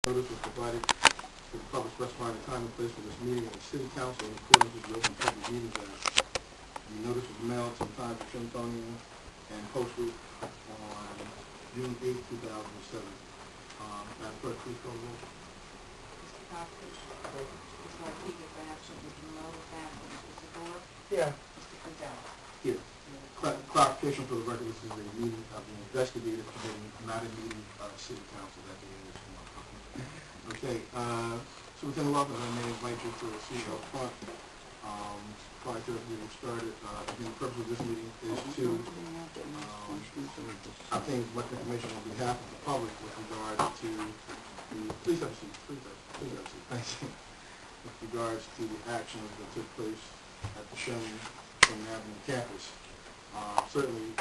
Notice was provided to the public specifying the time and place for this meeting of the City Council in accordance with the Open Public Meetings Act. The notice was mailed sometime to Trenton and posted on June 8, 2007. Madam Clerk, please call the roll. Mr. Cochran. Ms. Martinez for absent. Mr. Malone for absent. Mr. Gore. Yeah. Mr. Quintana. Here. Clarification for the record, this is a meeting of the Investigative Committee, not a meeting of the City Council. That meeting is tomorrow. Okay, Superintendent Walker, I may invite you to a seat up front. Prior to getting started, again, the purpose of this meeting is to obtain select information on behalf of the public with regard to the, please have a seat, please have a seat, thank you. With regards to the actions that took place at the Trenton Avenue campus. Certainly,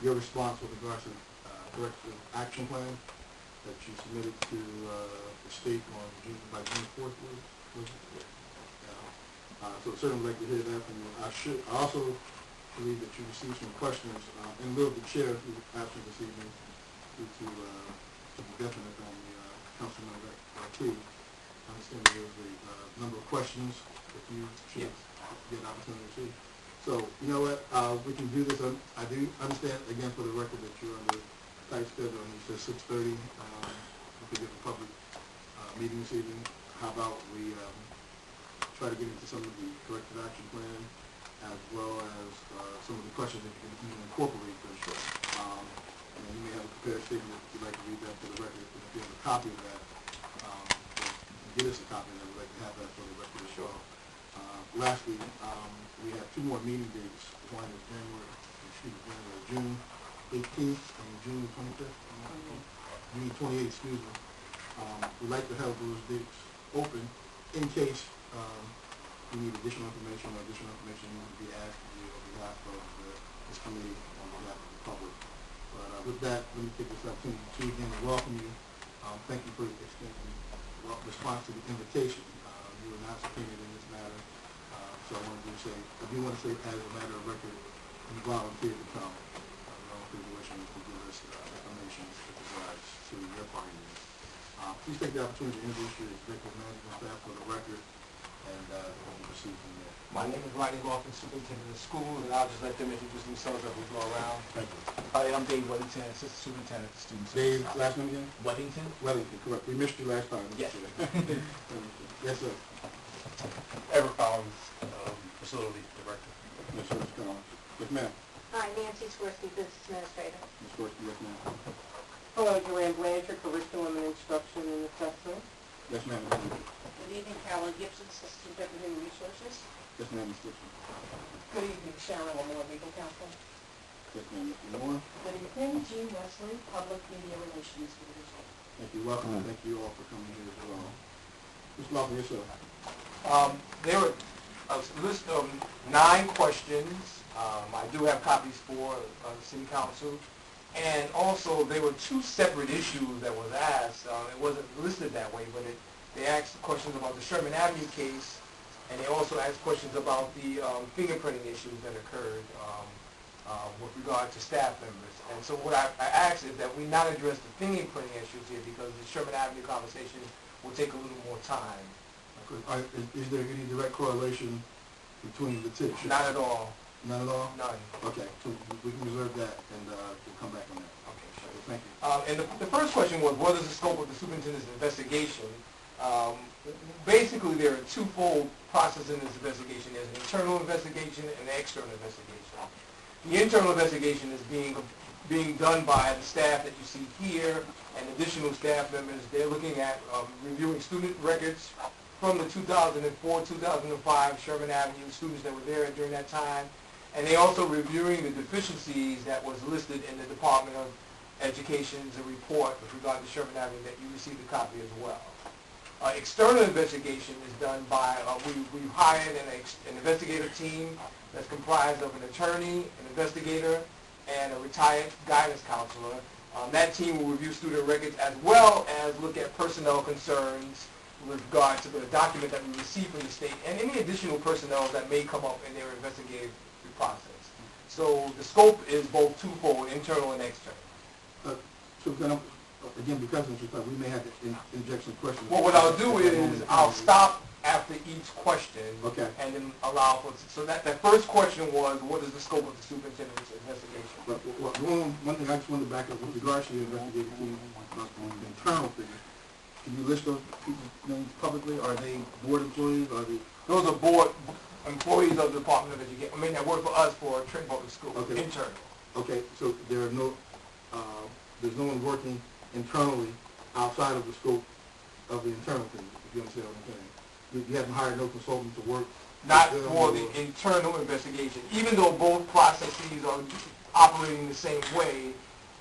your response with regards to corrective action plan that you submitted to the state on by June 4th was so certainly like to hear that from you. I also believe that you received some questions in lieu of the chair who absent this evening due to be definite on the council member too. I understand there was a number of questions that you should get an opportunity to see. So, you know what, we can do this. I do understand, again, for the record, that you're under tight schedule, and you said 6:30. We could get the public meeting this evening. How about we try to get into some of the corrective action plan, as well as some of the questions that you can even incorporate for sure. And you may have a prepared statement if you'd like to read that for the record. If you have a copy of that, get us a copy, and we'd like to have that for the record as well. Lastly, we have two more meeting dates. One is June 18th and June 25th. June 28th, excuse me. We'd like to have those dates open in case we need additional information or additional information needs to be asked on behalf of this committee, on behalf of the public. But with that, let me take this opportunity to again welcome you. Thank you for extending response to the invitation. You were not subpoenaed in this matter. So I do want to say, as a matter of record, you volunteered to come. Your own situation to give us information with regards to your findings. Please take the opportunity to introduce your executive management staff for the record, and we'll proceed from there. My name is Rodney Lawson, Superintendent of Schools, and I'll just let them introduce themselves as we go around. Thank you. Hi, I'm Dave Weddington, Assistant Superintendent of Student Dave, Services. last name again? Weddington? Wellington, correct. We missed you last time. Yes. Yes, sir. Everett Collins, Facility Director. Yes, sir. Come on. Yes, ma'am. Hi, Nancy Swirsky, Business Administrator. Ms. Gorski, yes, ma'am. Hello, Joanne Blanchard, Curriculum and Instruction and Assessment. Yes, ma'am. Good evening, Carolyn Gibson, Assistant Deputy Human Resources. Yes, ma'am, Ms. Gibson. Good evening, Sharon Lamore, Legal Counsel. Yes, ma'am, Mr. Moore. Good evening, Jean Wesley, Public Media Relations Division. Thank you. Welcome, and thank you all for coming here as well. Mr. Lawson, yes, sir. There were a list of 9 questions. I do have copies for the City Council. And also, there were 2 separate issues that was asked. It wasn't listed that way, but they asked questions about the Sherman Avenue case, and they also asked questions about the fingerprinting issues that occurred with regard to staff members. And so what I asked is that we not address the fingerprinting issues here, because the Sherman Avenue conversation will take a little more time. Is there any direct correlation between the two? Not at all. None at all? None. Okay, so we can reserve that, and we'll come back on that. Okay, sure. Thank you. And the first question was, what is the scope of the superintendent's investigation? Basically, there are twofold process in this investigation. There's an internal investigation and an external investigation. The internal investigation is being done by the staff that you see here and additional staff members. They're looking at reviewing student records from the 2004-2005 Sherman Avenue students that were there during that time. And they also reviewing the deficiencies that was listed in the Department of Education's report with regard to Sherman Avenue that you received a copy as well. External investigation is done by, we've hired an investigative team that's comprised of an attorney, an investigator, and a retired guidance counselor. That team will review student records as well as look at personnel concerns with regard to the document that we receive from the state and any additional personnel that may come up in their investigative process. So the scope is both twofold, internal and external. So then again, because of the we may have to inject some questions. Well, what I'll do is I'll stop after each question. Okay. And then allow for, so that first question was, what is the scope of the superintendent's investigation? But one thing I just wanted to back up with regards to the investigative team, the internal figures. Can you list those people's names publicly? Are they board employees? Are they? Those are board employees of the Department of Education. I mean, that work for us for Trenton Public School, Okay. internal. Okay, so there are no, there's no one working internally outside of the scope of the internal team, if you understand what I'm saying. You haven't hired no consultant to work? Not with them, for or- the internal investigation. Even though both processes are operating the same way,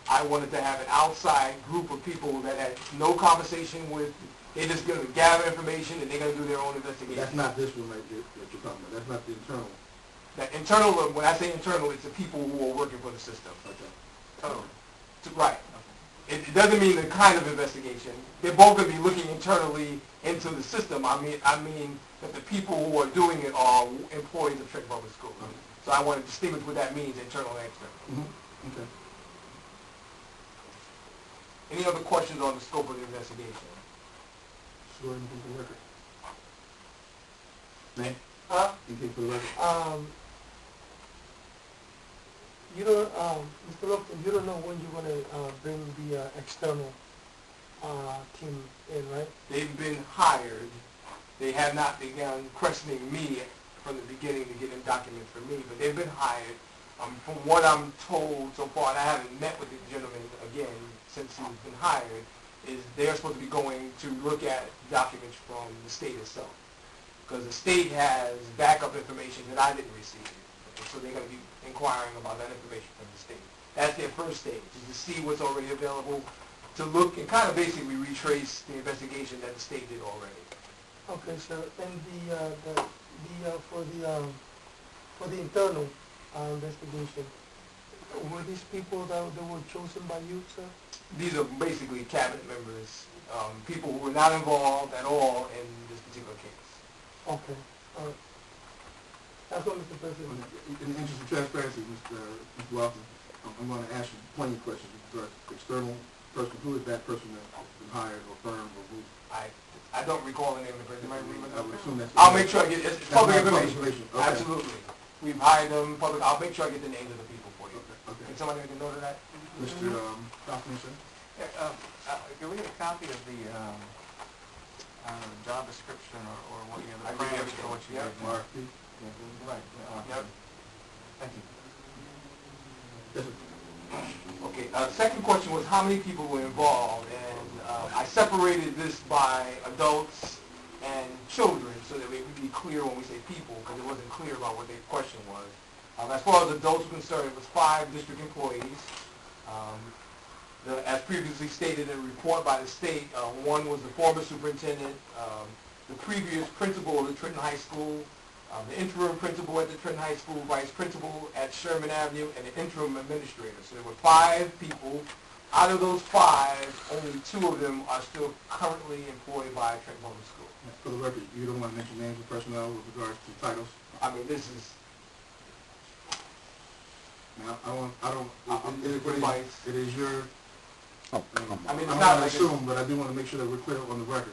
I wanted to have an outside group of people that had no conversation with, they're just going to gather information and they're going to do their own investigation. That's not this one right there that you're talking about. That's not the internal. That internal, when I say internal, it's the people who are working for the system. Okay. Right. It doesn't mean the kind of investigation. They're both going to be looking internally into the system. I mean that the people who are doing it are employees of Trenton Public Schools. So I want to distinguish what that means, internal and external. Mm-hmm. Okay. Any other questions on the scope of the investigation? Sure, anything for the record? Ma'am? Anything for the record? You don't, Mr. Lopton, you don't know when you're going to bring the external team in, right? They've been hired. They have not begun questioning me from the beginning to get in documents from me, but they've been hired. From what I'm told so far, and I haven't met with the gentleman again since he's been hired, is they're supposed to be going to look at documents from the state itself. Because the state has backup information that I didn't receive. So they're going to be inquiring about that information from the state. That's their first stage, is to see what's already available, to look and kind of basically retrace the investigation that the state did already. Okay, sir. And for the internal investigation, were these people that were chosen by you, sir? These are basically cabinet members, people who were not involved at all in this particular case. Okay. All right. That's what, Mr. President. In the interest of transparency, Mr. Lawson, I'm going to ask you plenty of questions with regards to external person. Who is that person that's been hired or firm or who? I don't recall the name of the person. I would assume that's. I'll make sure I get it's That's public not public information. Okay. Absolutely. We've hired them public. I'll make sure I get the names of the people for you. Okay. Can somebody make a note of that? Mr. Kaufman, sir? Can we get a copy of the job description or what you I have, the agree. parameters for what you Yep. did? RFP? Right. Yep. Thank you. Yes, sir. Okay, second question was how many people were involved, and I separated this by adults and children so that we would be clear when we say people, because it wasn't clear about what the question was. As far as adults were concerned, it was 5 district employees. As previously stated in a report by the state, one was the former superintendent, the previous principal of the Trenton High School, the interim principal at the Trenton High School, vice principal at Sherman Avenue, and the interim administrator. So there were 5 people. Out of those 5, only 2 of them are still currently employed by Trenton Public School. For the record, you don't want to mention names of personnel with regards to titles? I mean, this is... Now, it is your... I mean, I it's don't not want like to assume, but I do want to make sure that we're clear on the record.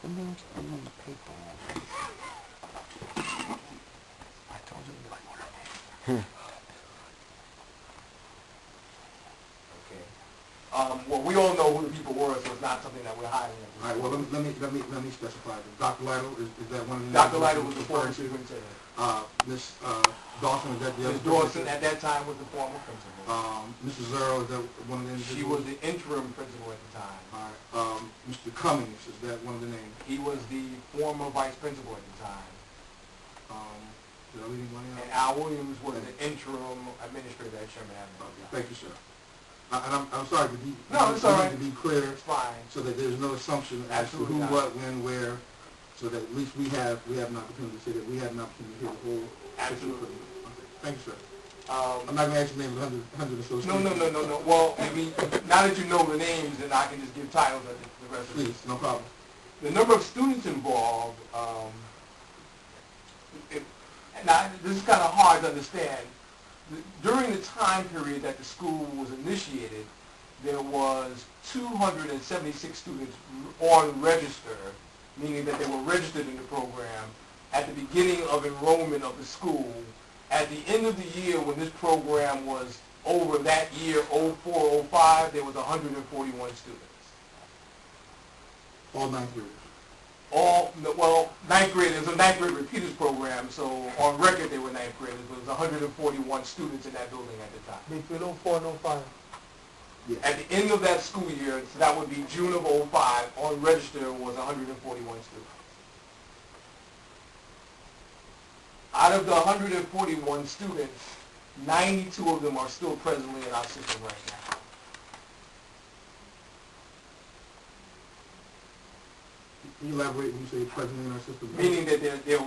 The names are on the paper. I told you to like order. Okay. Well, we all know who the people were, so it's not something that we're hiding. All right, well, let me specify. Dr. Lytle, is that one of the... Dr. Lytle was the former superintendent. Ms. Dawson, is that the other... Ms. Dawson, at that time, was the former principal. Mrs. Zero, is that one of the individuals? She was the interim principal at the time. All right. Mr. Cummings, is that one of the names? He was the former vice principal at the time. Did I leave anybody And out? Al Williams was the interim administrator at Sherman Avenue. Okay, thank you, sir. And I'm sorry, but No, it's all right. to be clear, It's fine. so that there's no assumption as to Absolutely who, not. what, when, where, so that at least we have an opportunity to say that we have an opportunity to hear the whole picture. Absolutely. Okay, thank you, sir. I'm not going to ask the name of 100 associates. No. Well, I mean, now that you know the names, then I can just give titles of the rest of it. Please, no problem. The number of students involved, now this is kind of hard to understand. during the time period that the school was initiated, there was 276 students on register, meaning that they were registered in the program at the beginning of enrollment of the school. At the end of the year, when this program was over that year, 04, 05, there was 141 students. All ninth graders. Ninth grade, it was a ninth grade repeaters program, so on record they were ninth graders, but it was 141 students in that building at the time. Between 04 and 05. Yeah. At the end of that school year, so that would be June of 05, on register was 141 students. Out of the 141 students, 92 of them are still presently in our system right now. Can you elaborate when you say presently in our system? Meaning that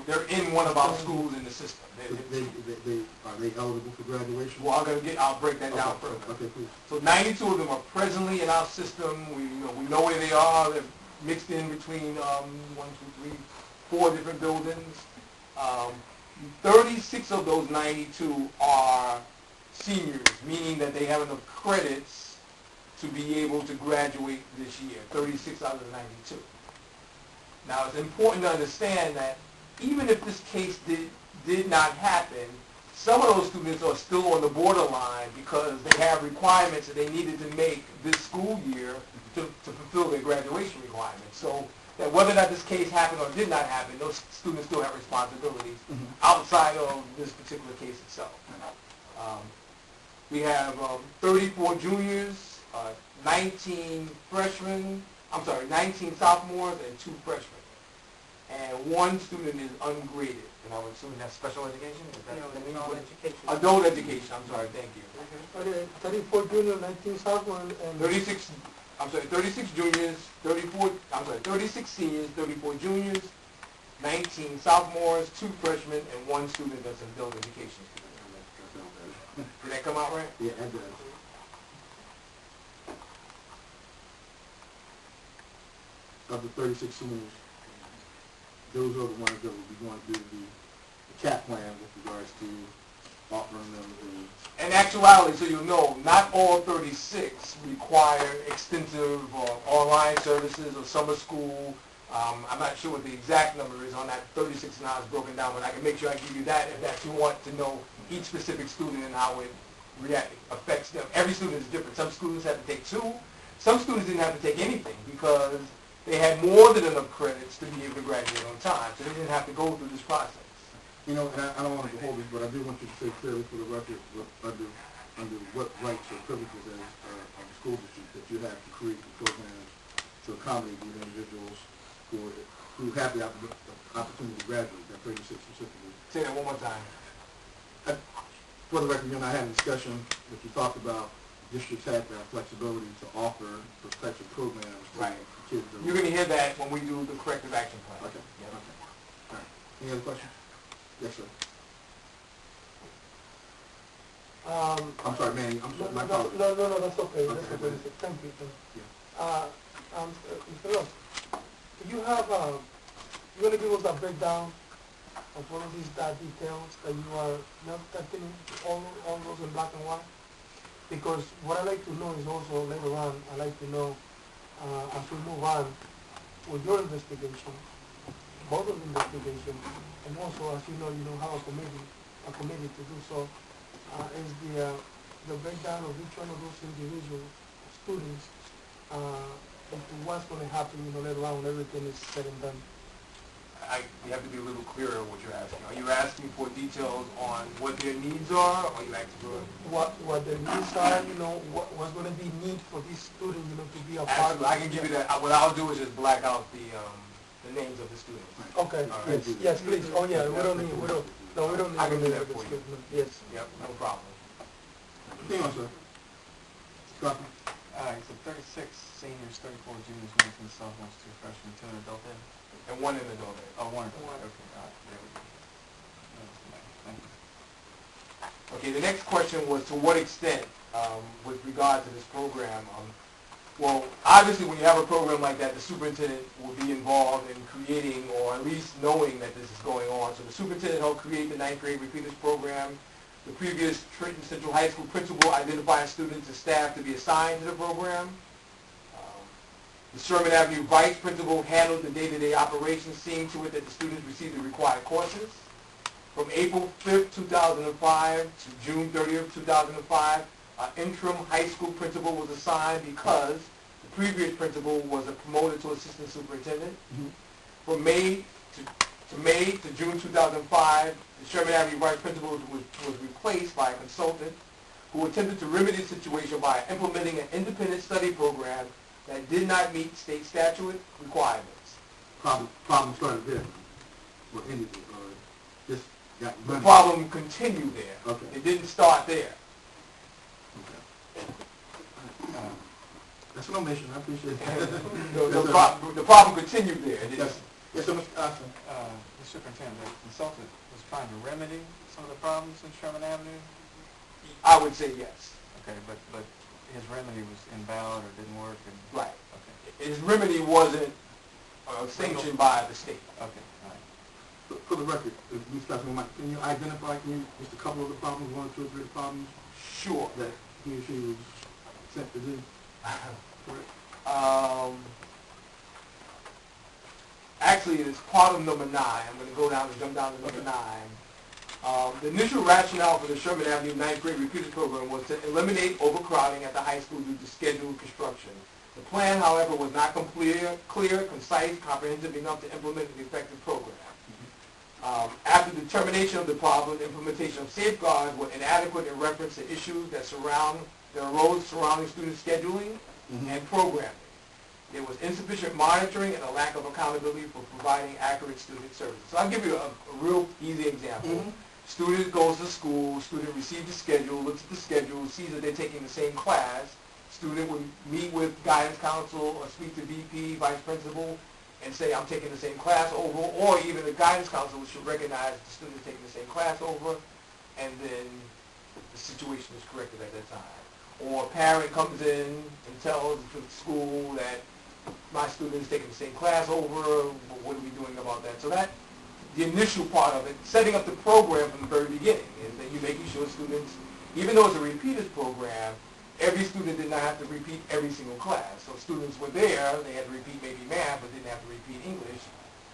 they're in one of our schools in the system. Are they eligible for graduation? Well, I'll break that down further. Okay, please. So 92 of them are presently in our system. We know where they are. They're mixed in between 4 different buildings. 36 of those 92 are seniors, meaning that they have enough credits to be able to graduate this year. 36 out of the 92. Now, it's important to understand that even if this case did not happen, some of those students are still on the borderline because they have requirements that they needed to make this school year to fulfill their graduation requirements. So that whether or not this case happened or did not happen, those students still have responsibilities outside of this particular case itself. We have 34 juniors, 19 sophomores, and 2 freshmen. And 1 student is ungraded. And I would assume that's special education? Is that No, the name? adult education. Adult education, I'm sorry, thank you. Okay, 34 junior, 19 sophomore, and 36 juniors, 36 seniors, 34 juniors, 19 sophomores, 2 freshmen, and 1 student that's an adult education student. Did that come out right? Yeah, that does. Of the 36 seniors, those are the ones that will be going through the CAP plan with regards to offering them the... In actuality, so you know, not all 36 require extensive online services or summer school. I'm not sure what the exact number is on that 36 now is broken down, but I can make sure I give you that if you want to know each specific student and how it affects them. Every student is different. Some students have to take 2. Some students didn't have to take anything because they had more than enough credits to be able to graduate on time, so they didn't have to go through this process. You know, and I don't want to hold this, but I do want you to say clearly for the record under what rights or privileges as a school district that you have to create the programs to accommodate these individuals who have the opportunity to graduate, that 36 specifically. Say that one more time. For the record, you and I had a discussion that you talked about districts have that flexibility to offer those types of programs to Right. kids. You're going to hear that when we do the corrective action plan. Okay. Yeah. Okay. All right. Any other questions? Yes, sir. I'm sorry, Manny. I'm sorry. My apologies. No, that's okay. Okay, That's okay. Thank you. Yeah. Mr. Love, do you have, you're going to give us a breakdown of all of these details that you are not getting all those in black and white? Because what I like to know is also later on, I like to know, as we move on with your investigation, both of the investigation, and also, as you know, have a committee to do so, is the breakdown of each one of those individual students into what's going to happen, later on when everything is said and done. You have to be a little clearer what you're asking. Are you asking for details on what their needs are, or are you asking for... What their needs are, what's going to be need for this student, to be a part of. I can give you that. What I'll do is just black out the names of the students. Okay, All right. yes, please. Oh, yeah, we don't need I can do that for you. Yes. Yep, no problem. Hang on, sir. Scott. All right, so 36 seniors, 34 juniors, 19 sophomores, 2 freshmen, 2 in adult ed. And 1 in the adult ed. Oh, 1 adult ed. Okay, all right, there we go. Thank you. Okay, the next question was to what extent, with regard to this program, well, obviously when you have a program like that, the superintendent will be involved in creating or at least knowing that this is going on. So the superintendent helped create the 9th grade repeaters program. The previous Trenton Central High School principal identified students and staff to be assigned to the program. The Sherman Avenue Vice Principal handled the day-to-day operations, seeing to it that the students received the required courses. From April 5th, 2005 to June 30th, 2005, an interim high school principal was assigned because the previous principal was promoted to assistant superintendent. From May to June 2005, the Sherman Avenue Vice Principal was replaced by a consultant who attempted to remedy the situation by implementing an independent study program that did not meet state statute requirements. Problem started there, or ended it, or just got The running. problem continued there. Okay. It didn't start there. Okay. That's an omission, I appreciate it. The problem continued there. It Yes, didn't- yes, sir, Mr. Austin. The superintendent, the consultant was trying to remedy some of the problems in Sherman Avenue? I would say yes. Okay, but his remedy was invalid or didn't work and... Right. Okay, His remedy wasn't sanctioned by the state. okay, all right. For the record, Mr. Austin, can you identify, just a couple of the problems, one or two or three problems Sure. that he or she was sent to do? Actually, it's part of number 9. I'm going to jump down to number 9. The initial rationale for the Sherman Avenue 9th grade repeaters program was to eliminate overcrowding at the high school due to scheduled construction. The plan, however, was not clear, concise, comprehensive enough to implement an effective program. After determination of the problem, implementation of safeguards were inadequate in reference to issues that arose surrounding student scheduling and programming. There was insufficient monitoring and a lack of accountability for providing accurate student services. So I'll give you a real easy example. Student goes to school, student receives the schedule, looks at the schedule, sees that they're taking the same class. Student would meet with guidance counsel or speak to VP, vice principal, and say, I'm taking the same class over, or even the guidance counsel should recognize the student is taking the same class over, and then the situation is corrected at that time. Or a parent comes in and tells the school that my student is taking the same class over, what are we doing about that? So that, the initial part of it, setting up the program from the very beginning, is that you're making sure students, even though it's a repeaters program, every student did not have to repeat every single class. So students were there, they had to repeat maybe math, but didn't have to repeat English,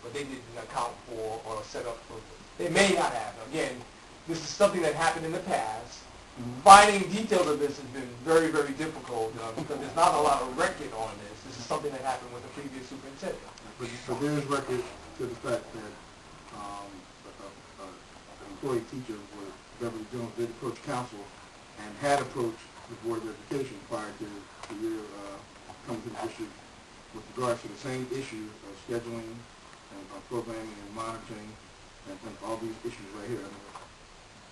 but they didn't account for or set up for, they may not have. Again, this is something that happened in the past. Finding details of this has been very, very difficult because there's not a lot of record on this. This is something that happened with the previous superintendent. But there is record to the fact that an employee teacher with Beverly Jones did approach council and had approached the Board of Education prior to your coming to the district with regards to the same issue of scheduling and programming and monitoring and all these issues right here. I mean,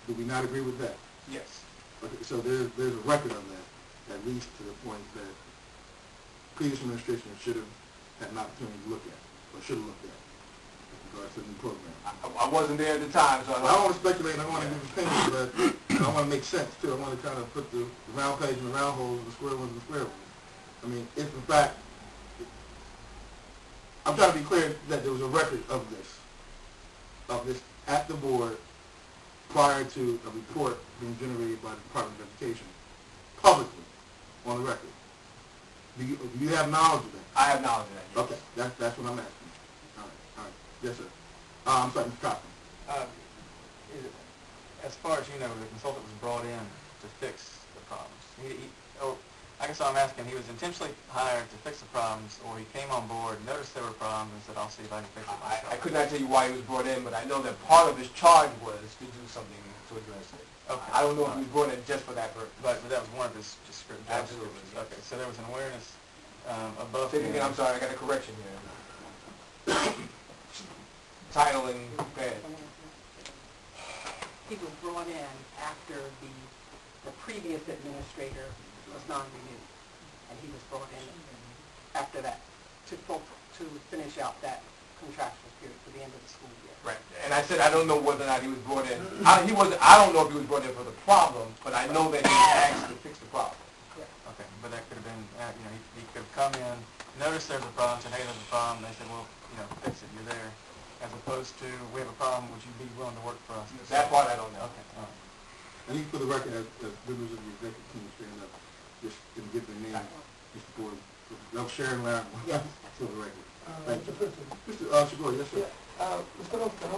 do we not agree with that? Yes. Okay, so there's a record on that, at least to the point that previous administration should have had an opportunity to look at, or should have looked at, with regards to the new program. I wasn't there at the time, so Well, I don't want to speculate, I don't want to give opinions, but I want to make sense too. I want to kind of put the round page in the round holes and the square ones in the square ones. I mean, if in fact, I'm trying to be clear that there was a record of this at the board prior to a report being generated by the Department of Education, publicly, on the record. Do you have knowledge of that? I have knowledge of that. Yes. Okay, that's what I'm asking. All right, yes, sir. I'm sorry, Mr. Cochran. As far as you know, the consultant was brought in to fix the problems. I guess I'm asking, he was intentionally hired to fix the problems, or he came on board, noticed there were problems, and said, I'll see if I can fix it myself. I could not tell you why he was brought in, but I know that part of his charge was to do something to address it. Okay. I don't know if he was brought in just for that purpose. But that was one of his job Absolutely. descriptions. Okay, so there was an awareness above Say it again, I'm sorry, I got a correction here. Title and bed. He was brought in after the previous administrator was non-renewed, and he was brought in after that to finish out that contractual period for the end of the school year. Right, and I said I don't know whether or not he was brought in. I don't know if he was brought in for the problem, but I know that he was asked to fix the problem. Okay, but that could have been, he could have come in, noticed there's a problem, said, hey, there's a problem, they said, well, fix it, you're there, as opposed to, we have a problem, would you be willing to work for us? That part I don't know. Okay, all right. I think for the record, as members of the executive team stand up, just and give their name, Mr. Ford, I'm Sharon Larry, Yes. for the record. Mr. President. Mr. Shigor, yes, sir. Mr. Doctor, I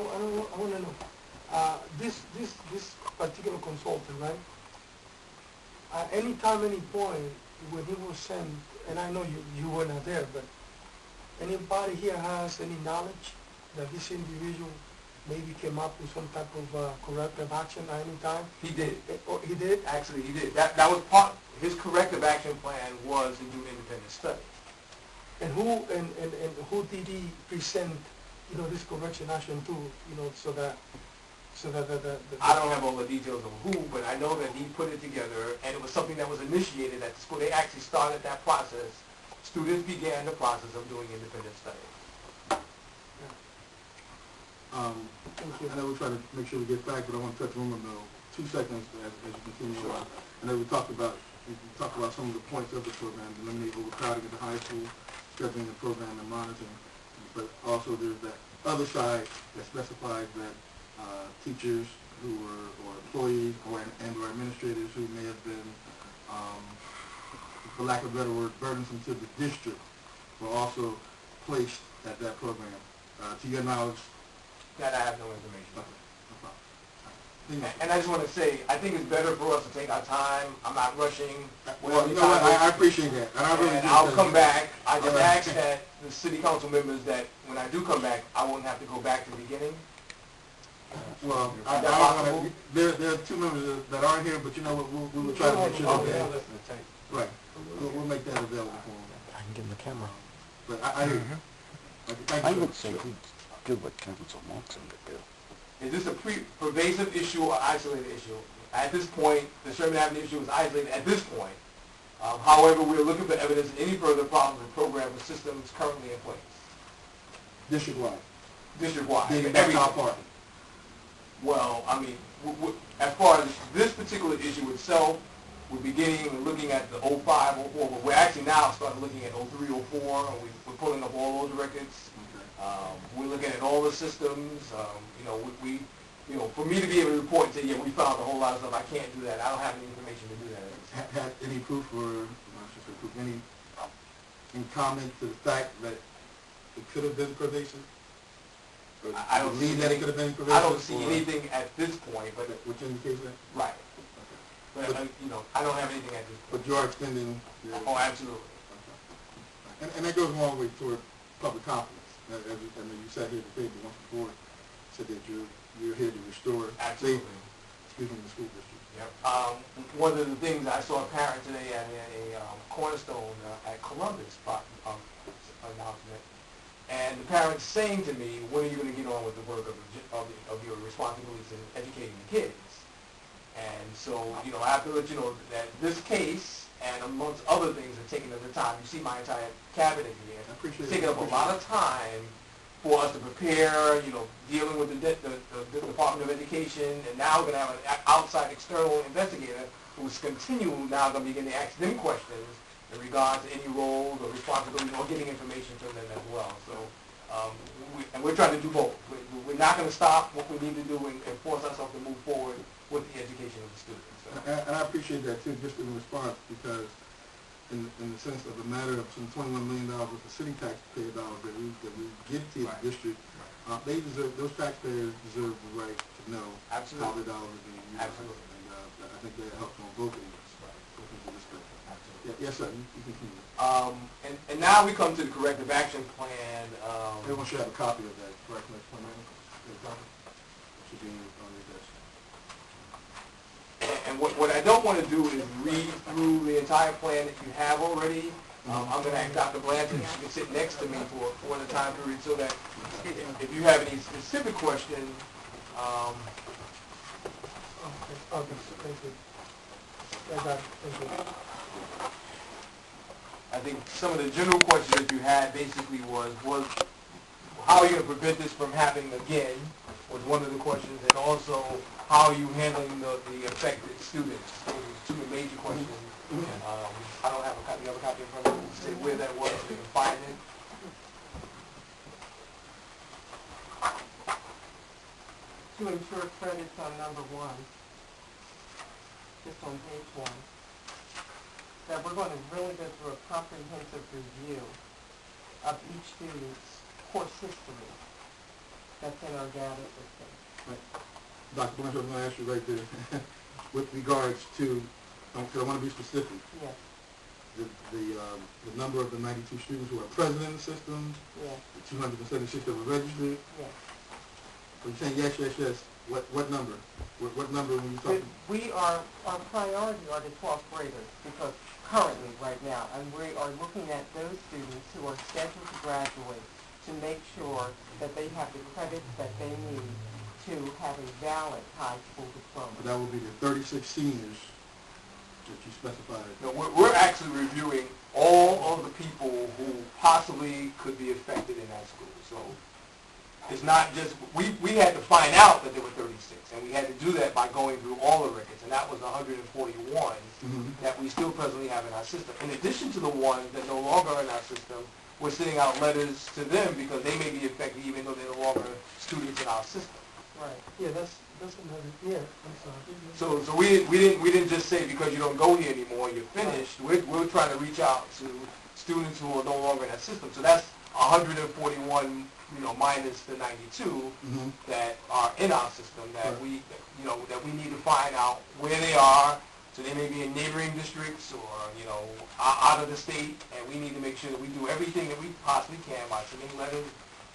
want to know, this particular consultant, right? Any time, any point, when he was sent, and I know you were not there, but anybody here has any knowledge that this individual maybe came up with some type of corrective action at any time? He did. He did? Actually, he did. That was part, his corrective action plan was to do an independent study. And who did he present, this correction action to, so that the I don't have all the details of who, but I know that he put it together, and it was something that was initiated at the school. They actually started that process. Students began the process of doing independent study. I know we're trying to make sure we get back, but I want to touch on them though, 2 seconds as you continue on. I know we talked about some of the points of the program, eliminate overcrowding at the high school, scheduling the program and monitoring, but also there's that other side that specifies that teachers who were, or employees or administrators who may have been, for lack of a better word, burdensome to the district were also placed at that program. To your knowledge? That I have no information. Okay, no problem. And I just want to say, I think it's better for us to take our time. I'm not rushing. Well, I appreciate that. And I really do. I'll come back. I just ask that the city council members that when I do come back, I won't have to go back to the beginning. Well, I don't want to, there are 2 members that aren't here, but you know what, we will try to make sure that they, right, we'll make that available for them. I can give him the camera. But I hear you. Thank you, I sir. would say we do what council wants him to do. Is this a pervasive issue or isolated issue? At this point, the Sherman Avenue issue is isolated at this point. However, we are looking for evidence of any further problems with program or systems currently in place. District-wide. District-wide. Dating back to our party. Well, I mean, as far as this particular issue itself, we're beginning looking at the 05, 04, but we're actually now starting looking at 03, 04, and we're pulling up all those records. We're looking at all the systems. For me to be able to report and say, yeah, we found a whole lot of stuff, I can't do that. I don't have any information to do that. Had any proof or, I should say proof, any comment to the fact that it could have been pervasive? I don't see that it could have been pervasive? I don't see anything at this point, but which indicates that? right. But I don't have anything at this point. But you are extending your... Oh, absolutely. Okay. And that goes a long way toward public confidence. As you sat here today, but once before, said that you're here to restore safety, speaking of the school district. Yep. One of the things I saw a parent today at a Cornerstone at Columbus announcement, and the parent saying to me, when are you going to get on with the work of your responsibilities in educating the kids? And so, I have to let you know that this case, and amongst other things, are taking up the time. You see my entire cabinet here. I appreciate it. Taking up a lot of time for us to prepare, dealing with the Department of Education, and now we're going to have an outside external investigator who's now going to begin to ask them questions in regards to any roles or responsibilities or getting information from them as well. So, and we're trying to do both. We're not going to stop what we need to do and force ourselves to move forward with the education of the students. So. And I appreciate that too, just in response, because in the sense of a matter of some $21 million worth of city taxpayer dollars that we give to the district, those taxpayers deserve the right to know Absolutely. how the dollars are being used. Absolutely. And I think that helps on both ends. Both ends of this spectrum. Absolutely. Yes, sir. You continue. And now we come to the corrective action plan. Everyone should have a copy of that corrective action plan. It should be on your desk. And what I don't want to do is read through the entire plan that you have already. I'm going to ask Dr. Blanton, she can sit next to me for the time period, so that if you have any specific questions, Okay, thank you. Thank you. I think some of the general questions that you had basically was how are you going to prevent this from happening again, was one of the questions, and also how are you handling the affected students? Those are 2 major questions. I don't have a copy. You have a copy in front of me to say where that was, so you can find it. To ensure credits on number 1. just on page 1, that we're going to really go through a comprehensive review of each student's course history that's in our data system. Right. Dr. Blanchard, I'm going to ask you right there, with regards to, because I want to be specific, Yes, the number of the 92 students who are present in the system, yes, the 276 that were registered. yes. So you're saying yes, yes, yes. What number? What number when you talking? Our priority are the 12th graders, because currently, right now, and we are looking at those students who are scheduled to graduate to make sure that they have the credits that they need to have a valid high school diploma. But that would be the 36 seniors that you specified. No, we're actually reviewing all of the people who possibly could be affected in that school. So it's not just, we had to find out that there were 36, and we had to do that by going through all the records, and that was 141 that we still presently have in our system. In addition to the ones that no longer are in our system, we're sending out letters to them because they may be affected even though they're no longer students in our system. Right. Yeah, that's another, yeah, I'm sorry. So we didn't just say because you don't go here anymore, you're finished. We're trying to reach out to students who are no longer in that system. So that's 141, minus the 92 that are in our system that we need to find out where they are. So they may be in neighboring districts or out of the state, and we need to make sure that we do everything that we possibly can by sending letters,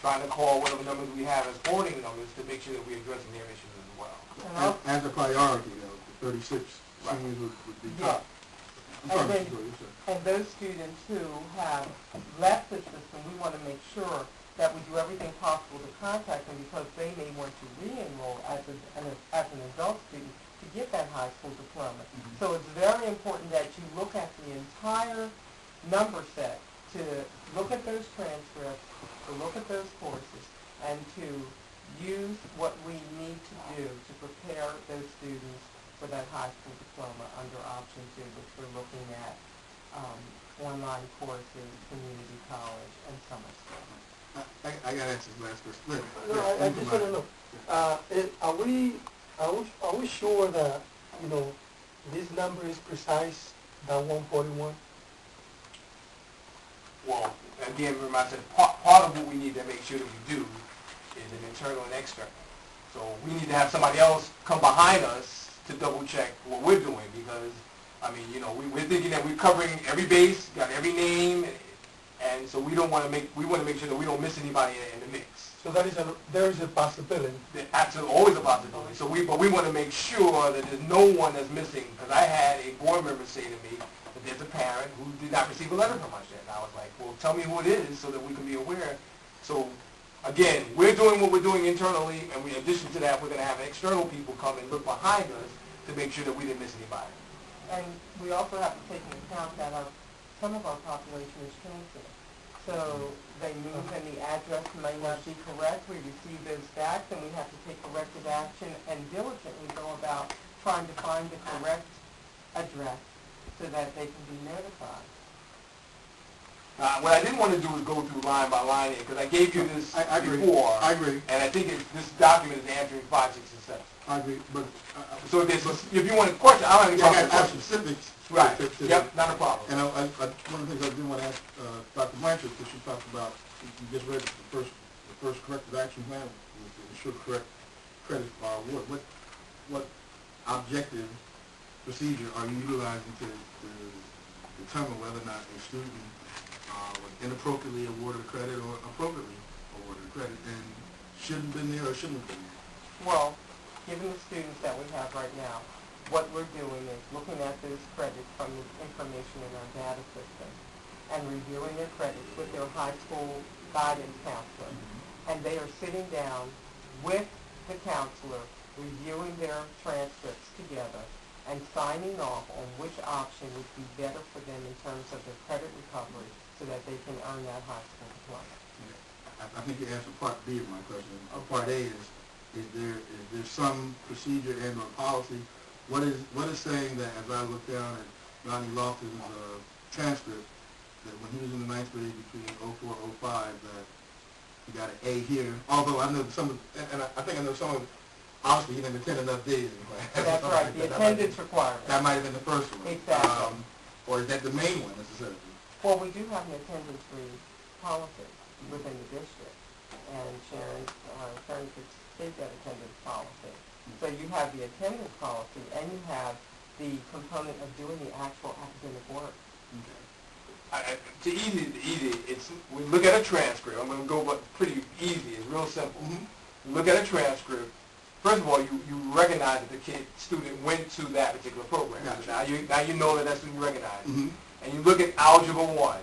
trying to call whatever numbers we have as forwarding numbers to make sure that we're addressing their issues as well. As a priority, though, the 36 seniors would be top. And those students who have left the system, we want to make sure that we do everything possible to contact them because they may want to re-enroll as an adult student to get that high school diploma. So it's very important that you look at the entire number set, to look at those transcripts, to look at those courses, and to use what we need to do to prepare those students for that high school diploma under option 2, which we're looking at online courses, community college, and summer school. I got to answer this last question. No, I just want to know, are we sure that, this number is precise, that 141? Well, again, remember I said part of what we need to make sure that we do is an internal and external. So we need to have somebody else come behind us to double check what we're doing because, we're thinking that we're covering every base, got every name, and so we want to make sure that we don't miss anybody in the mix. So there is a possibility. There's absolutely always a possibility. But we want to make sure that there's no one that's missing because I had a board member say to me that there's a parent who did not receive a letter from us yet. And I was like, well, tell me who it is so that we can be aware. So again, we're doing what we're doing internally, and in addition to that, we're going to have external people come and look behind us to make sure that we didn't miss anybody. And we also have to take into account that some of our population is transient. So they move and the address may not be correct. We receive those back, and we have to take corrective action and diligently go about trying to find the correct address so that they can be notified. What I didn't want to do is go through line by line here, because I gave you this before. I agree. And I think this document is answering 5, 6, and 7. I agree, but... So if you want a question, I don't have any I have specifics. Right. To Yep, not a problem. And one of the things I did want to ask Dr. Blanchard, because she talked about, you just read the first corrective action plan, to ensure correct credit award. What objective procedure are you utilizing to determine whether or not a student was inappropriately awarded credit or appropriately awarded credit and shouldn't have been there or shouldn't have been there? Well, given the students that we have right now, what we're doing is looking at those credits from the information in our data system and reviewing their credits with their high school guidance counselor. And they are sitting down with the counselor, reviewing their transcripts together and signing off on which option would be better for them in terms of their credit recovery so that they can earn that high school diploma. I think you answered part B of my question. Part A is there some procedure and or policy? What is saying that as I look down at Ronnie Lofton's transcript, that when he was in the 9th grade between 04 and 05, that he got an A here, although I know I think I know some of obviously he didn't attend enough days in class. That's right, the attendance requirement. That might have been the first one. Exactly. Or is that the main one necessarily? Well, we do have an attendance-free policy within the district, and Sharon could state that attendance policy. So you have the attendance policy, and you have the component of doing the actual academic work. To easy, it's, we look at a transcript. I'm going to go pretty easy. It's real simple. You look at a transcript. First of all, you recognize that the student went to that particular program. Gotcha. So now you know that that's what you recognize. And you look at Algebra 1,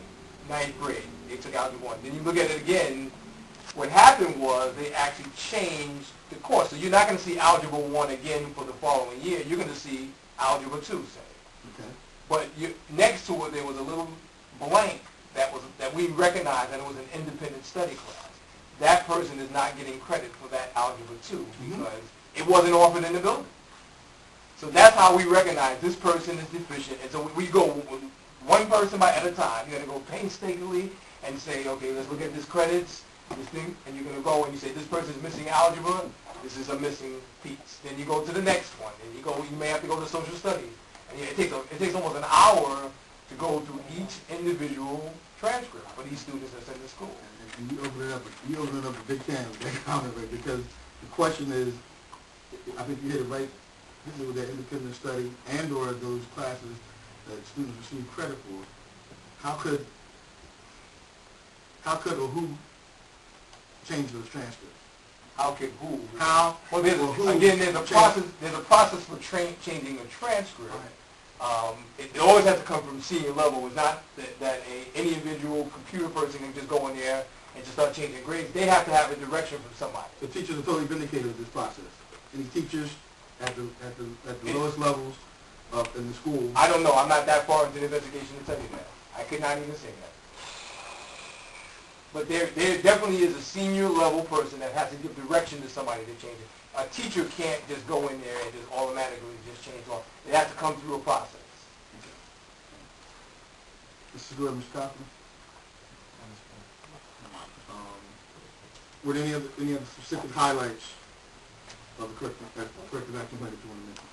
9th grade. They took Algebra 1. Then you look at it again. What happened was they actually changed the course. So you're not going to see Algebra 1 again for the following year. You're going to see Algebra 2, say. Okay. But next to it, there was a little blank that we recognized that it was an independent study class. That person is not getting credit for that Algebra 2 because it wasn't offered in the building. So that's how we recognize this person is deficient. And so we go one person at a time. You're going to go painstakingly and say, okay, let's look at this credits, this thing, and you're going to go and you say, this person is missing algebra, this is a missing piece. Then you go to the next one, and you may have to go to social studies. And it takes almost an hour to go through each individual transcript for these students that's in the school. And you open it up a big can with that comment, right? Because the question is, I think you hit it right, with that independent study and or those classes that students receive credit for. How could or who change those transcripts? How could who? How? Well, there's a process for changing a transcript. Right. It always has to come from senior level. It's not that any individual computer person can just go in there and just start changing grades. They have to have a direction from somebody. So teachers are totally vindicated of this process. Any teachers at the lowest levels in the school? I don't know. I'm not that far into the investigation to tell you that. I could not even say that. But there definitely is a senior level person that has to give direction to somebody to change it. A teacher can't just go in there and just automatically just change law. It has to come through a process. This is good, Mr. Kaufman. Were there any other specific highlights of the corrective action plan that you want to mention?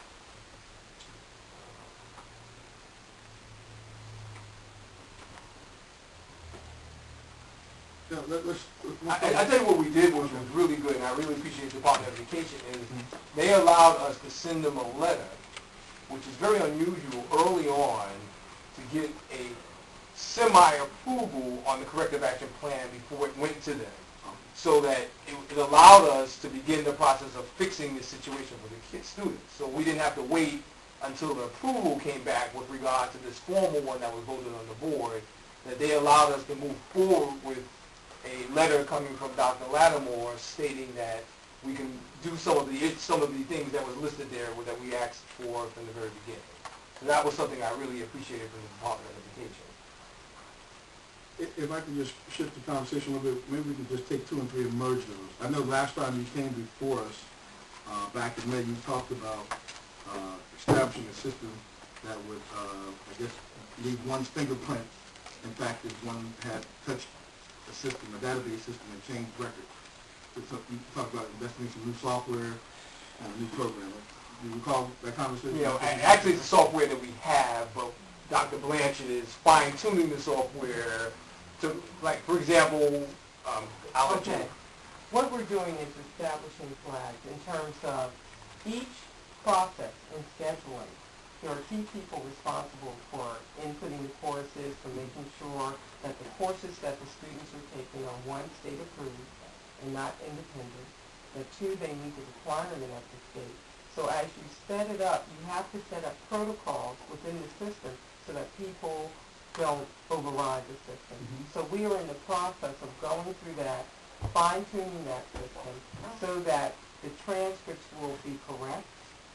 I tell you what we did, which was really good, and I really appreciate the Department of Education, is they allowed us to send them a letter, which is very unusual early on, to get a semi-approval on the corrective action plan before it went to them, so that it allowed us to begin the process of fixing the situation for the students. So we didn't have to wait until the approval came back with regard to this formal one that was voted on the board, that they allowed us to move forward with a letter coming from Dr. Lattimore stating that we can do some of the things that was listed there that we asked for from the very beginning. So that was something I really appreciated from the Department of Education. If I could just shift the conversation a little bit, maybe we could just take 2 and 3 and merge those. I know last time you came before us, back in May, you talked about establishing a system that would, I guess, leave one's fingerprint. In fact, if one had touched a system, a database system, and changed records. So you talked about investing in some new software and a new program. Do you recall that conversation? You know, actually it's a software that we have, but Dr. Blanchard is fine-tuning the software to, like, for example, Okay. What we're doing is establishing flags in terms of each process in scheduling. There are key people responsible for inputting the courses, for making sure that the courses that the students are taking are, 1, state approved and not independent, that 2, they meet the requirement of the state. So as you set it up, you have to set up protocols within the system so that people don't override the system. So we are in the process of going through that, fine-tuning that system so that the transcripts will be correct,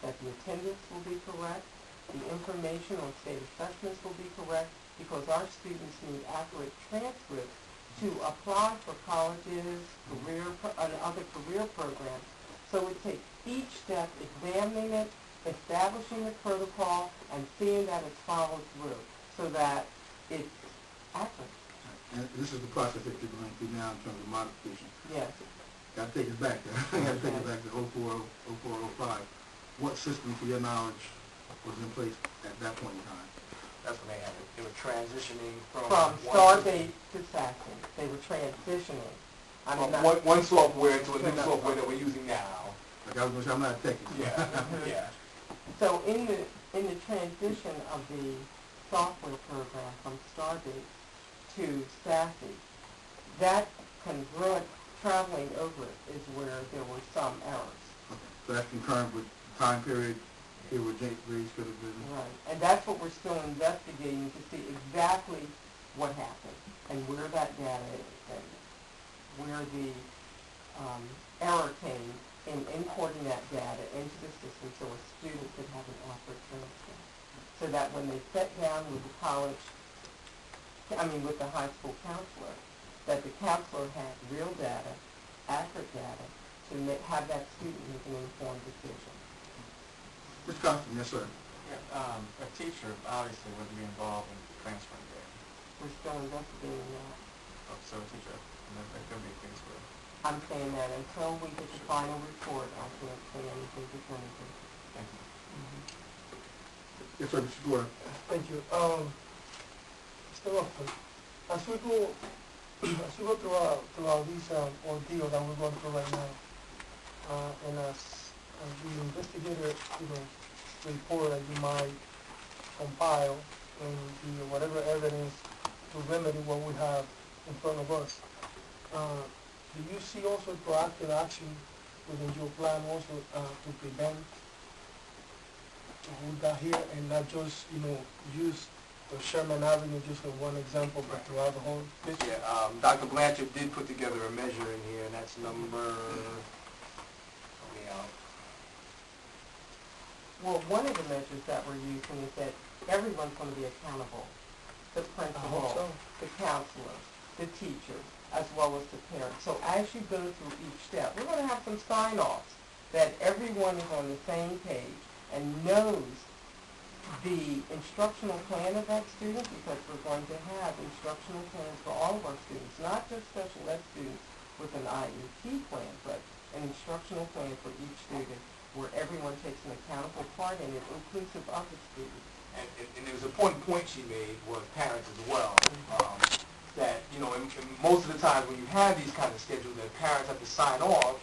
that the attendance will be correct, the information on state assessments will be correct, because our students need accurate transcripts to apply for colleges, and other career programs. So it takes each step, examining it, establishing the protocol, and seeing that it's followed through, so that it's accurate. And this is the process that you're going through now in terms of modification. Yes. Got to take it back. Got to take it back to 04, 2005, what system, to your knowledge, was in place at that point in time? That's when they had it. They were transitioning from From one Starbase to Sassy, they were transitioning. I mean, from not- one software to a new to another software that we're using now. Like I was going to say, I'm not a techie. Yeah. So in the transition of the software program from Starbase to Sassy, that congruent traveling over it is where there were some errors. Okay. So that's concurrent with the time period here where Jake Reeves could have been. Right. And that's what we're still investigating to see exactly what happened and where that data is and where the error came in importing that data into the system so a student could have an accurate transfer. So that when they sat down with the with the high school counselor, that the counselor had real data, accurate data, to have that student make an informed decision. Mr. Compton, yes, sir. A teacher obviously would be involved in transferring data. We're still investigating that. Oh, so a teacher, there could be things where. I'm saying that until we get the final report, I can't say anything definitive. Thank you. Yes, sir, Mr. Gordon. Thank you. Mr. Upton, as we go throughout this ordeal that we're going through right now, and as the investigator, report that you might compile and the whatever evidence to remedy what we have in front of us, do you see also proactive action within your plan also to prevent what we got here and not just, use the Sherman Avenue just as one example, but throughout the whole district? Yeah, Dr. Blanchard did put together a measure in here, and that's number, Well, one of the measures that we're using is that everyone's going to be accountable. The principal, so. the counselor, the teacher, as well as the parents. So as you go through each step, we're going to have some sign-offs that everyone is on the same page and knows the instructional plan of that student, because we're going to have instructional plans for all of our students, not just special ed students with an IEP plan, but an instructional plan for each student where everyone takes an accountable part in it, inclusive of the student. and there was an important point she made was parents as well. That, and most of the time when you have these kind of schedules, that parents have to sign off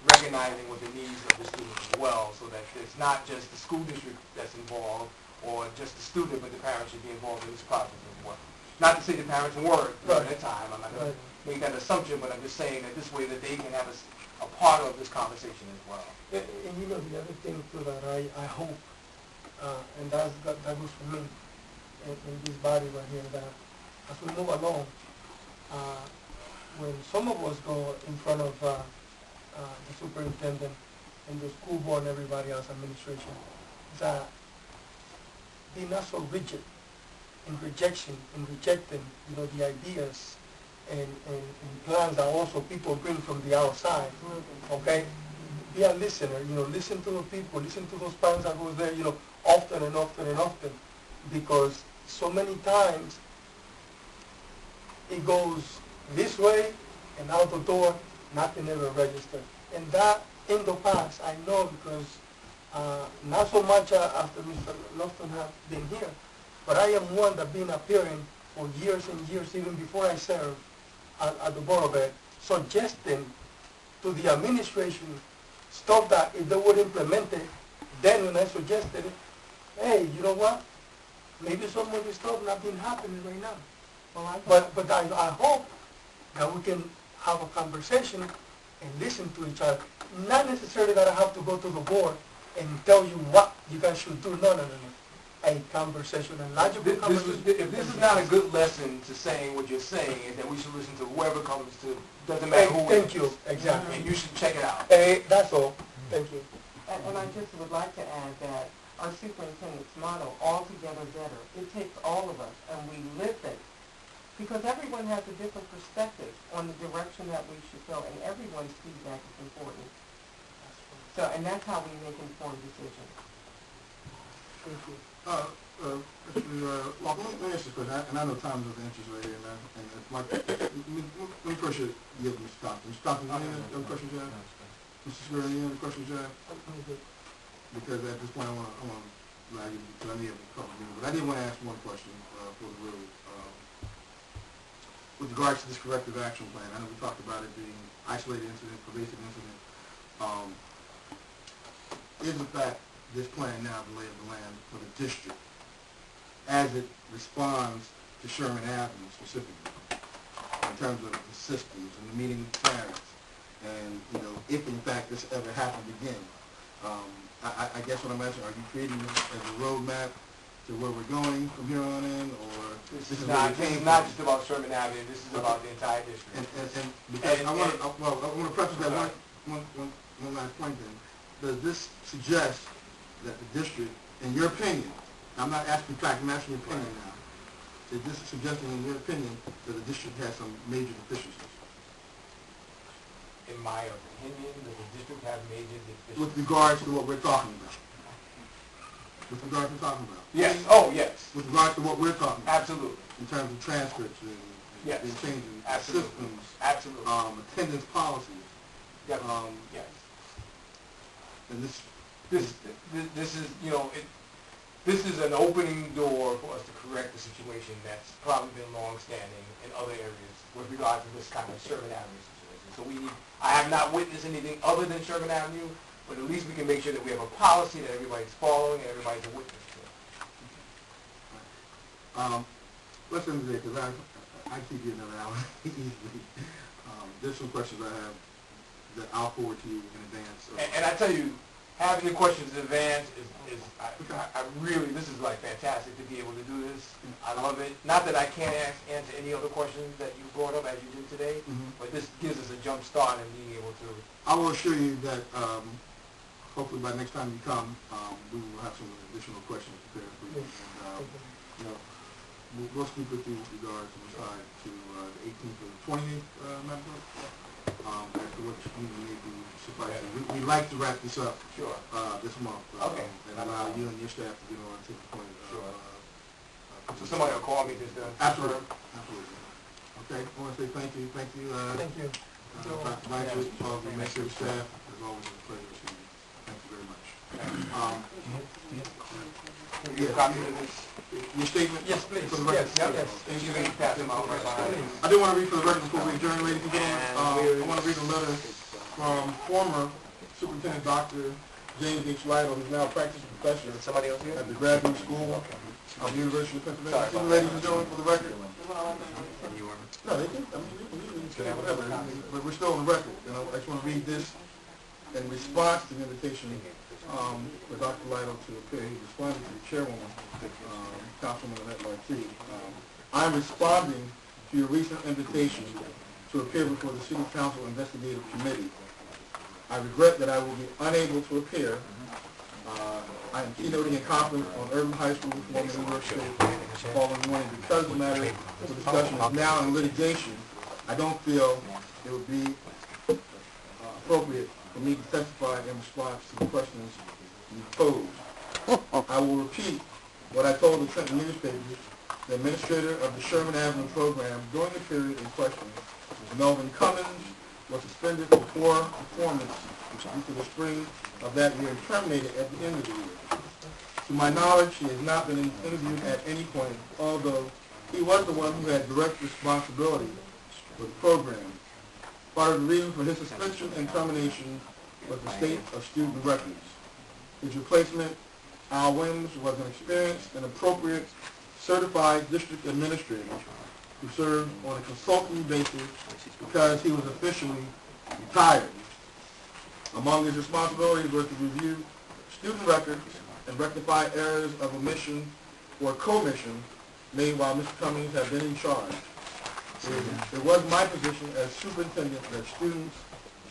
recognizing what the needs of the student as well, so that it's not just the school district that's involved or just the student, but the parents should be involved in this process as well. Not to say the parents weren't during that time. I'm not going to make that assumption, but I'm just saying that this way that they can have a part of this conversation as well. And the other thing too that I hope, and that goes for me, in this body right here, that as we move along, when some of us go in front of the superintendent and the school board and everybody else, administration, that be not so rigid in rejecting, the ideas and plans that also people bring from the outside, okay? Be a listener, listen to the people, listen to those parents that go there, often and often and often, because so many times it goes this way and out the door, nothing ever registers. And that in the past, I know because not so much after Mr. Lofton has been here, but I am one that been appearing for years and years, even before I served at the Board of Ed, suggesting to the administration stuff that if they would implement it, then when I suggested it, hey, you know what? Maybe some of this stuff not been happening right now. But I hope that we can have a conversation and listen to each other. Not necessarily that I have to go to the board and tell you what you guys should do. No. A conversation, a logical conversation. If this is not a good lesson to saying what you're saying, is that we should listen to whoever comes to, doesn't matter who it is. Thank you, exactly. And you should check it out. That's all. Thank you. And I just would like to add that our superintendent's motto, all together better, it takes all of us, and we live it, because everyone has a different perspective on the direction that we should go, and everyone's feedback is important. So, and that's how we make informed decisions. Thank you. Mr. Walker, let me ask you a question, and I know Tom's of the interest right here, man. And let me first yield to Mr. Compton. Mr. Compton, any other questions you have? Mr. Square, any other questions you have? because at this point I want to allow you, because I need a couple of minutes, but I did want to ask one question for the room. With regards to this corrective action plan, I know we talked about it being isolated incident, pervasive incident. Is in fact this plan now the lay of the land for the district as it responds to Sherman Avenue specifically in terms of the systems and the meeting with parents, and if in fact this ever happened again? I guess what I'm asking, are you creating this as a roadmap to where we're going from here on in, or this is not just about Sherman Avenue, this is about the entire district. And because I want to preface that one last point then. Does this suggest that the district, in your opinion, I'm not asking fact, I'm asking your opinion now, is this suggesting in your opinion that the district has some major deficiencies? In my opinion, does the district have major deficiencies? With regards to what we're talking about. With regards to talking about. Yes, oh yes. With regards to what we're talking about. Absolutely. In terms of transcripts and Yes. changing Absolutely. systems, Absolutely. attendance policies. Yes. Yes. And this is this is an opening door for us to correct a situation that's probably been long-standing in other areas with regard to this kind of Sherman Avenue situation. So I have not witnessed anything other than Sherman Avenue, but at least we can make sure that we have a policy that everybody's following and everybody's a witness to. Let's end today, because I keep getting around easily. There's some questions I have that I'll forward to you in advance. And I tell you, having the questions in advance I really, this is like fantastic to be able to do this. I love it. Not that I can't answer any other questions that you brought up as you did today, but this gives us a jump start in being able to. I will assure you that hopefully by next time you come, we will have some additional questions prepared for you. And we'll speak with you with regards to the 18th or the 28th, member. As to what you need to suffice. We'd like to wrap this up this month. Okay. And allow you and your staff to get on to the point. So somebody will call me just to. Absolutely. Absolutely. Okay. I want to say thank you. Thank you. Thank you. Dr. Blanchard, all of the administrative staff. As always, it's a pleasure to see you. Thank you very much. Your statement? Yes, please. For the record. Yes. Thank you. Pass them out right behind. I do want to read for the record before we adjourn, ladies and gentlemen. I want to read a letter from former Superintendent Dr. James H. Lytle, who's now a practicing professor at the Graduate School of the University of Pennsylvania. Excuse me, ladies and gentlemen, for the record. No, they can. I mean, we can say whatever. But we're still on the record. I just want to read this in response to the invitation for Dr. Lytle to appear. He responded to the chairwoman, Councilwoman Annette Marti. I'm responding to your recent invitation to appear before the City Council Investigative Committee. I regret that I will be unable to appear. I am keynoting a conference on urban high school reform in New York State the following morning. Because the matter for discussion is now in litigation, I don't feel it would be appropriate for me to testify in response to the questions you posed. I will repeat what I told the Trenton newspaper. The administrator of the Sherman Avenue program during the period in question, Melvin Cummins, was suspended for poor performance due to the spring of that year and terminated at the end of the year. To my knowledge, he has not been interviewed at any point, although he was the one who had direct responsibility for the program. Part of the reason for his suspension and termination was the state of student records. His replacement, Al Williams, was an experienced and appropriate certified district administrator who served on a consulting basis because he was officially retired. Among his responsibilities was to review student records and rectify errors of omission or commission made while Mr. Cummings had been in charge. It was my position as superintendent that students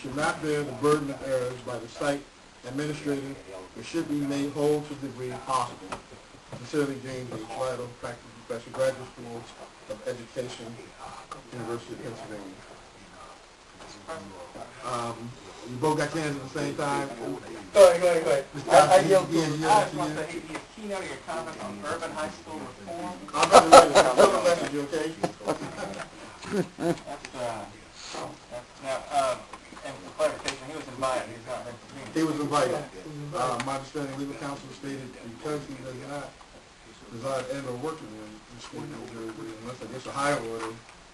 should not bear the burden of errors by the site administrator, but should be made whole to the degree possible. Sincerely, James H. Lytle, practicing professor, Graduate School of Education, University of Pennsylvania. You both got your hands at the same time. Go ahead. I yield to you. I just want to say he's keynoting a conference on urban high school reform. I'm going to message you, okay? Now, and for clarification, he was invited. He's not been convened. He was invited. My understanding, legal counsel stated because he does not reside and or working in the state of New Jersey, unless I guess a higher order,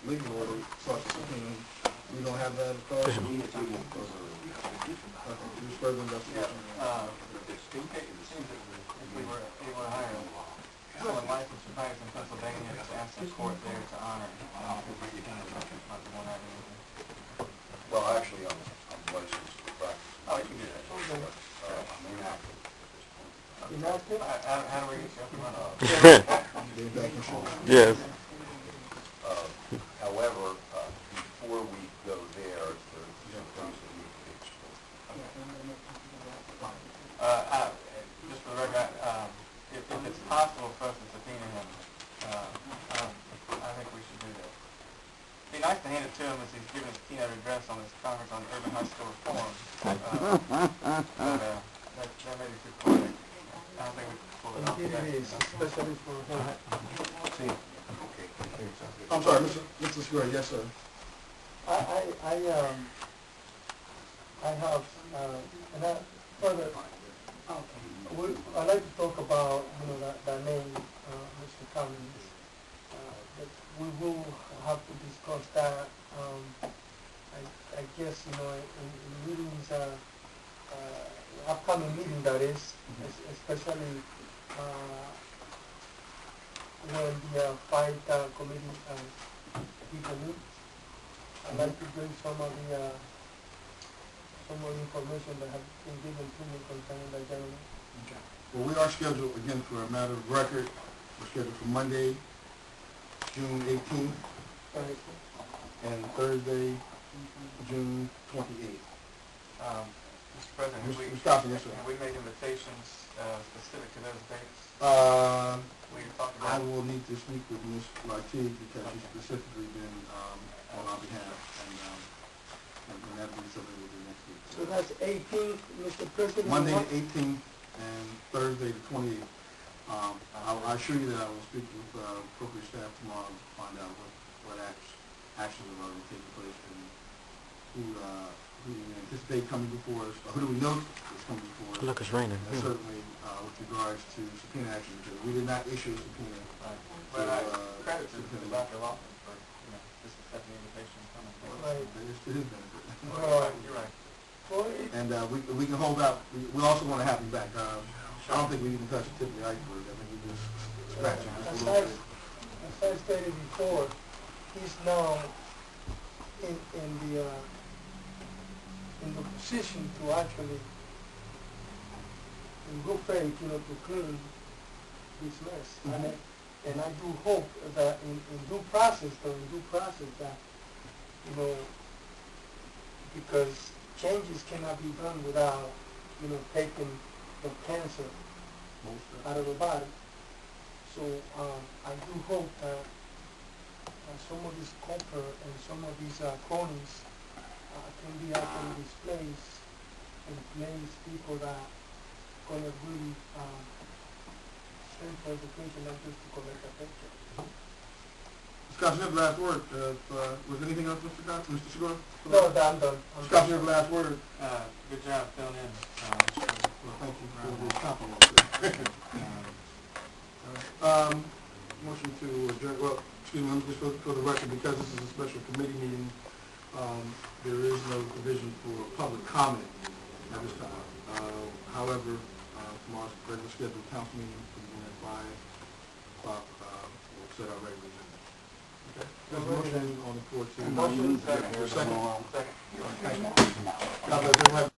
legal order, such as subpoena, we don't have that authority. Do further investigation. If we were able to hire someone licensed from practice in Pennsylvania to ask the court there to honor, Well, actually, I'm licensed to practice. Oh, you can do that. I'm inactive at this point. Inactive? How do we get you up and running? Get back in shape. Yes. However, before we go there, there's some things that need to be explored. Just for the record, if it's possible for us to subpoena him, I think we should do that. It'd be nice to hand it to him as he's giving his keynote address on this conference on urban high school reform. But that may be too quick. I don't think we can pull it off. It is, especially for him. I'm sorry, Mr. Segura, yes, sir. I have, and I further, I'd like to talk about, that name, Mr. Cummings. But we will have to discuss that, I guess, in meetings, upcoming meeting that is, especially, when the fight committee people meet. I'd like to bring some of the information that have been given to me concerning the gentleman. Okay. Well, we are scheduled, again, for a matter of record, we're scheduled for Monday, June 18th, and Thursday, June 28th. Mr. President, have we made invitations specific to those dates? We talked about. I will need to speak with Ms. Latif because she's specifically been on our behalf, and that will be something we'll do next week. So that's 18th, Mr. President? Monday the 18th and Thursday the 28th. I assure you that I will speak with appropriate staff tomorrow to find out what actions are going to take place and who we anticipate coming before us, or who do we know is coming before us. Look, it's raining. And certainly with regards to subpoena action, because we did not issue a subpoena. But I credit to Dr. Lawson for, just accepting the invitation and coming. Right. It is benefit. You're right. And we can hold out. We also want to have him back. I don't think we even touched the tip of the iceberg. I think we just scratched him just a little bit. As I stated before, he's now in the position to actually, in good faith, to clean this mess. Mm-hmm. And I do hope that in due process, that, because changes cannot be done without, taking the cancer out of the body. So I do hope that some of these copper and some of these cronies can be actually displaced and place people that are going to really stand for education, not just to collect a paycheck. Scott, you have the last word. Was anything else, Mr. Segura? No, I'm done. Scott, you have the last word. Good job filling in. Well, thank you for the compliment. Motion to adjourn. Well, excuse me, just for the record, because this is a special committee meeting, there is no provision for public comment at this time. However, tomorrow's regular scheduled council meeting at 5 o'clock. We'll set our regular agenda. Okay. There's a motion on the floor to. Motion. Second. Second. God bless everyone.